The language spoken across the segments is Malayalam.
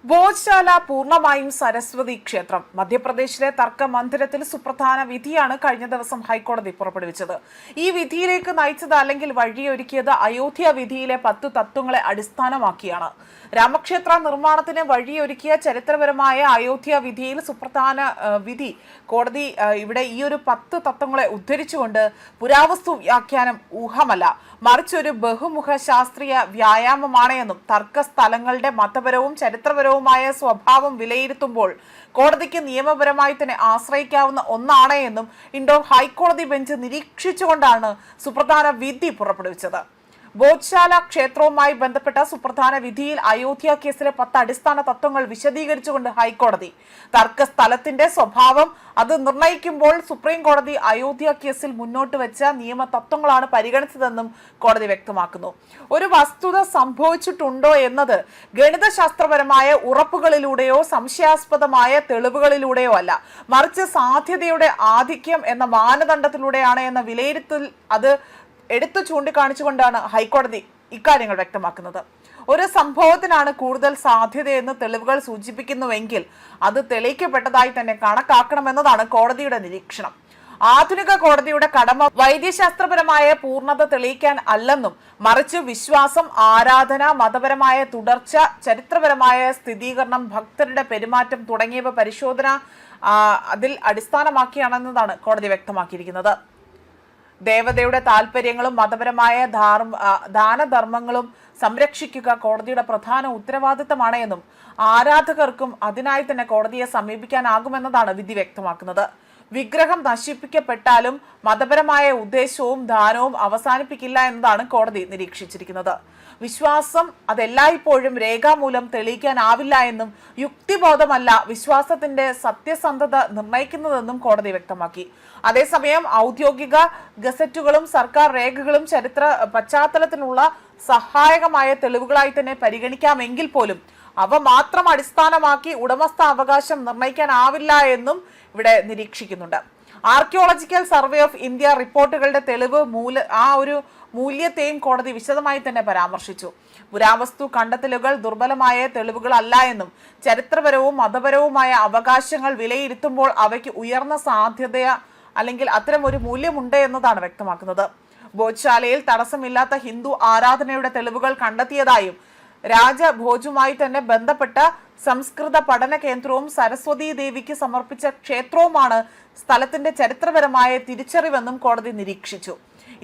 ഭോജ്ശാല പൂർണ്ണമായും സരസ്വതി ക്ഷേത്രം. മധ്യപ്രദേശിലെ തർക്ക മന്ദിരത്തിൽ സുപ്രധാന വിധിയാണ് കഴിഞ്ഞ ദിവസം ഹൈക്കോടതി പുറപ്പെടുവിച്ചത്. ഈ വിധിയിലേക്ക് നയിച്ചത് അല്ലെങ്കിൽ വഴിയൊരുക്കിയത് അയോധ്യ വിധിയിലെ 10 തത്വങ്ങളെ അടിസ്ഥാനമാക്കിയാണ്. രാമക്ഷേത്ര നിർമ്മാണത്തിന് വഴിയൊരുക്കിയ ചരിത്രപരമായ അയോധ്യ വിധിയിൽ സുപ്രധാന വിധി കോടതി ഇവിടെ ഈ ഒരു 10 തത്വങ്ങളെ ഉദ്ധരിച്ചുകൊണ്ട് പുരാവസ്തു വ്യാഖ്യാനം ഊഹമല്ല, മറിച്ചൊരു ബഹുമുഖ ശാസ്ത്രീയ വ്യായാമമാണ് എന്നും തർക്ക സ്ഥലങ്ങളുടെ മതപരവും ചരിത്രപരവുമായ സ്വഭാവം വിലയിരുത്തുമ്പോൾ കോടതിക്ക് നിയമപരമായി തന്നെ ആശ്രയിക്കാവുന്ന ഒന്നാണ് എന്നും ഇൻഡോർ ഹൈക്കോടതി ബെഞ്ച് നിരീക്ഷിച്ചുകൊണ്ടാണ് സുപ്രധാന വിധി പുറപ്പെടുവിച്ചത്. ഭോജ്ശാല ക്ഷേത്രവുമായി ബന്ധപ്പെട്ട സുപ്രധാന വിധിയിൽ അയോധ്യ കേസിലെ 10 അടിസ്ഥാന തത്വങ്ങൾ വിശദീകരിച്ചുകൊണ്ട് ഹൈക്കോടതി തർക്ക സ്ഥലത്തിന്റെ സ്വഭാവം അത് നിർണയിക്കുമ്പോൾ സുപ്രീം കോടതി അയോധ്യ കേസിൽ മുന്നോട്ട് വെച്ച നിയമ തത്വങ്ങളാണ് പരിഗണിച്ചതെന്നും കോടതി വ്യക്തമാക്കുന്നു. ഒരു വസ്തുത സംഭവിച്ചിട്ടുണ്ടോ എന്നത് ഗണിതശാസ്ത്രപരമായ ഉറപ്പുകളിലൂടെയോ സംശയാസ്പദമായ തെളിവുകളിലൂടെയോ അല്ല, മറിച്ച് സാധ്യതയുടെ ആധിക്യം എന്ന മാനദണ്ഡത്തിലൂടെയാണ് എന്ന വിലയിരുത്തൽ അത് എടുത്തു ചൂണ്ടിക്കാണിച്ചുകൊണ്ടാണ് ഹൈക്കോടതി ഇക്കാര്യങ്ങൾ വ്യക്തമാക്കുന്നത്. ഒരു സംഭവത്തിനാണ് കൂടുതൽ സാധ്യതയെന്ന് തെളിവുകൾ സൂചിപ്പിക്കുന്നുവെങ്കിൽ അത് തെളിയിക്കപ്പെട്ടതായി തന്നെ കണക്കാക്കണമെന്നതാണ് കോടതിയുടെ നിരീക്ഷണം. ആധുനിക കോടതിയുടെ കടമ വൈദ്യശാസ്ത്രപരമായ പൂർണ്ണത തെളിയിക്കാൻ അല്ലെന്നും മറിച്ച് വിശ്വാസം, ആരാധന, മതപരമായ തുടർച്ച, ചരിത്രപരമായ സ്ഥിരീകരണം, ഭക്തരുടെ പെരുമാറ്റം തുടങ്ങിയവ പരിശോധന അതിൽ അടിസ്ഥാനമാക്കിയാണെന്നതാണ് കോടതി വ്യക്തമാക്കിയിരിക്കുന്നത്. ദേവതയുടെ താല്പര്യങ്ങളും മതപരമായ ദാനധർമ്മങ്ങളും സംരക്ഷിക്കുക കോടതിയുടെ പ്രധാന ഉത്തരവാദിത്തമാണ് എന്നും ആരാധകർക്കും അതിനായി തന്നെ കോടതിയെ സമീപിക്കാനാകുമെന്നതാണ് വിധി വ്യക്തമാക്കുന്നത്. വിഗ്രഹം നശിപ്പിക്കപ്പെട്ടാലും മതപരമായ ഉദ്ദേശവും ദാനവും അവസാനിപ്പിക്കില്ല എന്നതാണ് കോടതി നിരീക്ഷിച്ചിരിക്കുന്നത്. വിശ്വാസം അതെല്ലായ്പ്പോഴും രേഖാമൂലം തെളിയിക്കാനാവില്ല എന്നും യുക്തിബോധമല്ല വിശ്വാസത്തിന്റെ സത്യസന്ധത നിർണയിക്കുന്നതെന്നും കോടതി വ്യക്തമാക്കി. അതേസമയം ഔദ്യോഗിക ഗസറ്റുകളും സർക്കാർ രേഖകളും ചരിത്ര പശ്ചാത്തലത്തിനുള്ള സഹായകമായ തെളിവുകളായി തന്നെ പരിഗണിക്കാമെങ്കിൽ പോലും അവ മാത്രം അടിസ്ഥാനമാക്കി ഉടമസ്ഥാവകാശം നിർണയിക്കാനാവില്ല എന്നും ഇവിടെ നിരീക്ഷിക്കുന്നുണ്ട്. ആർക്കിയോളജിക്കൽ സർവേ ഓഫ് ഇന്ത്യ റിപ്പോർട്ടുകളുടെ തെളിവ് മൂല്യത്തെയും കോടതി വിശദമായി തന്നെ പരാമർശിച്ചു. പുരാവസ്തു കണ്ടെത്തലുകൾ ദുർബലമായ തെളിവുകൾ അല്ല എന്നും ചരിത്രപരവും മതപരവുമായ അവകാശങ്ങൾ വിലയിരുത്തുമ്പോൾ അവയ്ക്ക് ഉയർന്ന സാധ്യത അല്ലെങ്കിൽ അത്തരം ഒരു മൂല്യമുണ്ട് എന്നതാണ് വ്യക്തമാക്കുന്നത്. ഭോജ്ശാലയിൽ തടസ്സമില്ലാത്ത ഹിന്ദു ആരാധനയുടെ തെളിവുകൾ കണ്ടെത്തിയതായും രാജഭോജുമായി തന്നെ ബന്ധപ്പെട്ട സംസ്കൃത പഠന കേന്ദ്രവും സരസ്വതി ദേവിക്ക് സമർപ്പിച്ച ക്ഷേത്രവുമാണ് സ്ഥലത്തിന്റെ ചരിത്രപരമായ തിരിച്ചറിവെന്നും കോടതി നിരീക്ഷിച്ചു.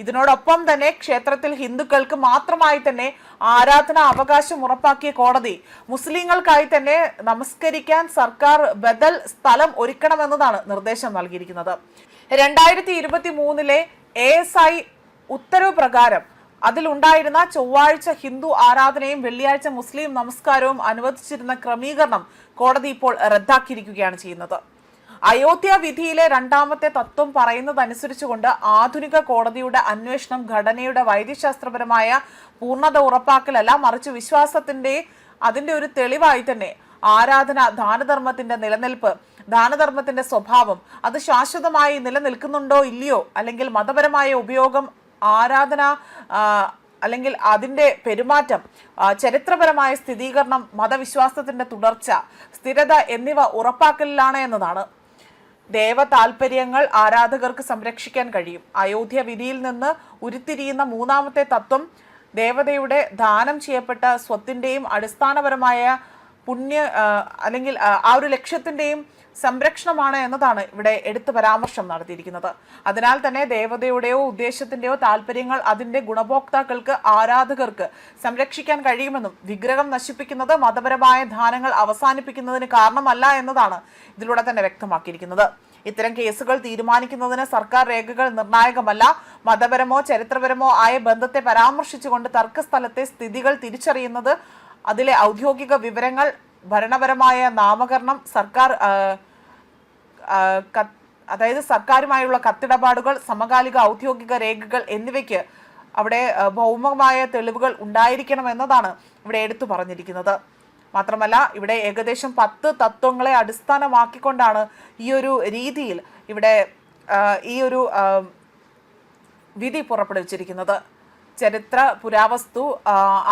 ഇതിനോടൊപ്പം തന്നെ ക്ഷേത്രത്തിൽ ഹിന്ദുക്കൾക്ക് മാത്രമായി തന്നെ ആരാധന അവകാശം ഉറപ്പാക്കിയ കോടതി മുസ്ലിങ്ങൾക്കായി തന്നെ നമസ്കരിക്കാൻ സർക്കാർ ബദൽ സ്ഥലം ഒരുക്കണമെന്നതാണ് നിർദ്ദേശം നൽകിയിരിക്കുന്നത്. 2023 ASI ഉത്തരവ് പ്രകാരം അതിലുണ്ടായിരുന്ന ചൊവ്വാഴ്ച ഹിന്ദു ആരാധനയും വെള്ളിയാഴ്ച മുസ്ലിം നമസ്കാരവും അനുവദിച്ചിരുന്ന ക്രമീകരണം കോടതി ഇപ്പോൾ റദ്ദാക്കിയിരിക്കുകയാണ് ചെയ്യുന്നത്. അയോധ്യ വിധിയിലെ 2ാമത്തെ തത്വം പറയുന്നതനുസരിച്ചുകൊണ്ട് ആധുനിക കോടതിയുടെ അന്വേഷണം ഘടനയുടെ വൈദ്യശാസ്ത്രപരമായ പൂർണ്ണത ഉറപ്പാക്കലല്ല, മറിച്ച് വിശ്വാസത്തിന്റെ അതിന്റെ ഒരു തെളിവായി തന്നെ ആരാധന, ദാനധർമ്മത്തിന്റെ നിലനിൽപ്പ്, ദാനധർമ്മത്തിന്റെ സ്വഭാവം അത് ശാശ്വതമായി നിലനിൽക്കുന്നുണ്ടോ ഇല്ലയോ, അല്ലെങ്കിൽ മതപരമായ ഉപയോഗം, ആരാധന അല്ലെങ്കിൽ അതിൻ്റെ പെരുമാറ്റം, ചരിത്രപരമായ സ്ഥിരീകരണം, മതവിശ്വാസത്തിന്റെ തുടർച്ച, സ്ഥിരത എന്നിവ ഉറപ്പാക്കലിലാണ് എന്നതാണ്. ദേവ താല്പര്യങ്ങൾ ആരാധകർക്ക് സംരക്ഷിക്കാൻ കഴിയും. അയോധ്യ വിധിയിൽ നിന്ന് ഉരുത്തിരിയുന്ന 3ാമത്തെ തത്വം ദേവതയുടെ ദാനം ചെയ്യപ്പെട്ട സ്വത്തിന്റെയും അടിസ്ഥാനപരമായ അല്ലെങ്കിൽ ആ ഒരു ലക്ഷ്യത്തിന്റെയും സംരക്ഷണമാണ് എന്നതാണ് ഇവിടെ എടുത്ത് പരാമർശം നടത്തിയിരിക്കുന്നത്. അതിനാൽ തന്നെ ദേവതയുടെയോ ഉദ്ദേശത്തിന്റെയോ താല്പര്യങ്ങൾ അതിന്റെ ഗുണഭോക്താക്കൾക്ക്, ആരാധകർക്ക് സംരക്ഷിക്കാൻ കഴിയുമെന്നും വിഗ്രഹം നശിപ്പിക്കുന്നത് മതപരമായ ദാനങ്ങൾ അവസാനിപ്പിക്കുന്നതിന് കാരണമല്ല എന്നതാണ് ഇതിലൂടെ തന്നെ വ്യക്തമാക്കിയിരിക്കുന്നത്. ഇത്തരം കേസുകൾ തീരുമാനിക്കുന്നതിന് സർക്കാർ രേഖകൾ നിർണായകമല്ല. മതപരമോ ചരിത്രപരമോ ആയ ബന്ധത്തെ പരാമർശിച്ചുകൊണ്ട് തർക്കസ്ഥലത്തെ സ്ഥിതികൾ തിരിച്ചറിയുന്നത്, അതിലെ ഔദ്യോഗിക വിവരങ്ങൾ, ഭരണപരമായ നാമകരണം, അതായത് സർക്കാരുമായുള്ള കത്തിടപാടുകൾ, സമകാലിക ഔദ്യോഗിക രേഖകൾ എന്നിവയ്ക്ക് അവിടെ ഭൗമമായ തെളിവുകൾ ഉണ്ടായിരിക്കണം എന്നതാണ് ഇവിടെ എടുത്തു പറഞ്ഞിരിക്കുന്നത്. മാത്രമല്ല ഇവിടെ ഏകദേശം 10 തത്വങ്ങളെ അടിസ്ഥാനമാക്കിക്കൊണ്ടാണ് ഈ ഒരു രീതിയിൽ ഇവിടെ ഈ ഒരു വിധി പുറപ്പെടുവിച്ചിരിക്കുന്നത്. ചരിത്ര പുരാവസ്തു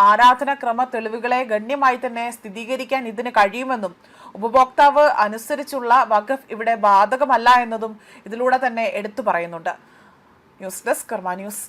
ആരാധനാക്രമ തെളിവുകളെ ഗണ്യമായി തന്നെ സ്ഥിരീകരിക്കാൻ ഇതിന് കഴിയുമെന്നും ഉപഭോക്താവ് അനുസരിച്ചുള്ള വഖഫ് ഇവിടെ ബാധകമല്ല എന്നതും ഇതിലൂടെ തന്നെ എടുത്തു പറയുന്നുണ്ട്. ന്യൂസ് ഡെസ്ക് കർമ്മ ന്യൂസ്.